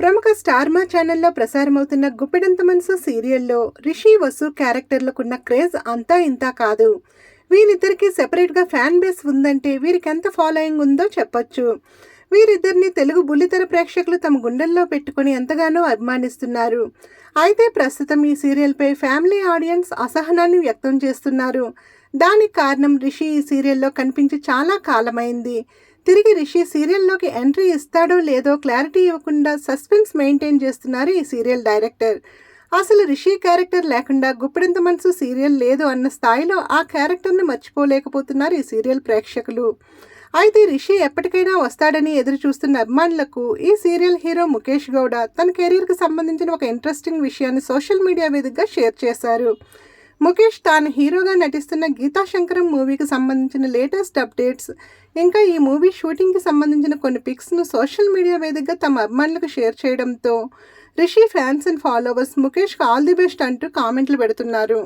ప్రముఖ స్టార్మా ఛానల్లో ప్రసారమవుతున్న గుప్పెడంత మనసు సీరియల్లో రిషి వసు క్యారెక్టర్లకున్న క్రేజ్ అంతా ఇంతా కాదు. వీరిద్దరికి సెపరేట్గా ఫ్యాన్ బేస్ ఉందంటే వీరికి ఎంత ఫాలోయింగ్ ఉందో చెప్పొచ్చు. వీరిద్దరిని తెలుగు బుల్లితెర ప్రేక్షకులు తమ గుండెల్లో పెట్టుకుని ఎంతగానో అభిమానిస్తున్నారు. అయితే ప్రస్తుతం ఈ సీరియల్పై ఫ్యామిలీ ఆడియన్స్ అసహనాన్ని వ్యక్తం చేస్తున్నారు. దానికి కారణం రిషి ఈ సీరియల్లో కనిపించి చాలా కాలమైంది. తిరిగి రిషి సీరియల్లోకి ఎంట్రీ ఇస్తాడో లేదో క్లారిటీ ఇవ్వకుండా సస్పెన్స్ మెయింటైన్ చేస్తున్నారు ఈ సీరియల్ డైరెక్టర్. అసలు రిషి క్యారెక్టర్ లేకుండా గుప్పెడంత మనసు సీరియల్ లేదు అన్న స్థాయిలో ఆ క్యారెక్టర్ని మర్చిపోలేకపోతున్నారు ఈ సీరియల్ ప్రేక్షకులు. అయితే రిషి ఎప్పటికైనా వస్తాడని ఎదురు చూస్తున్న అభిమానులకు ఈ సీరియల్ హీరో ముఖేష్ గౌడ తన కెరీర్కి సంబంధించిన ఒక ఇంట్రెస్టింగ్ విషయాన్ని సోషల్ మీడియా వేదికగా షేర్ చేశారు. ముఖేష్ తాను హీరోగా నటిస్తున్న గీతా శంకరం మూవీకి సంబంధించిన లేటెస్ట్ అప్డేట్స్, ఇంకా ఈ మూవీ షూటింగ్కి సంబంధించిన కొన్ని పిక్స్ను సోషల్ మీడియా వేదికగా తమ అభిమానులకు షేర్ చేయడంతో రిషి ఫ్యాన్స్ అండ్ ఫాలోవర్స్ ముఖేష్కి ఆల్ ది బెస్ట్ అంటూ కామెంట్లు పెడుతున్నారు.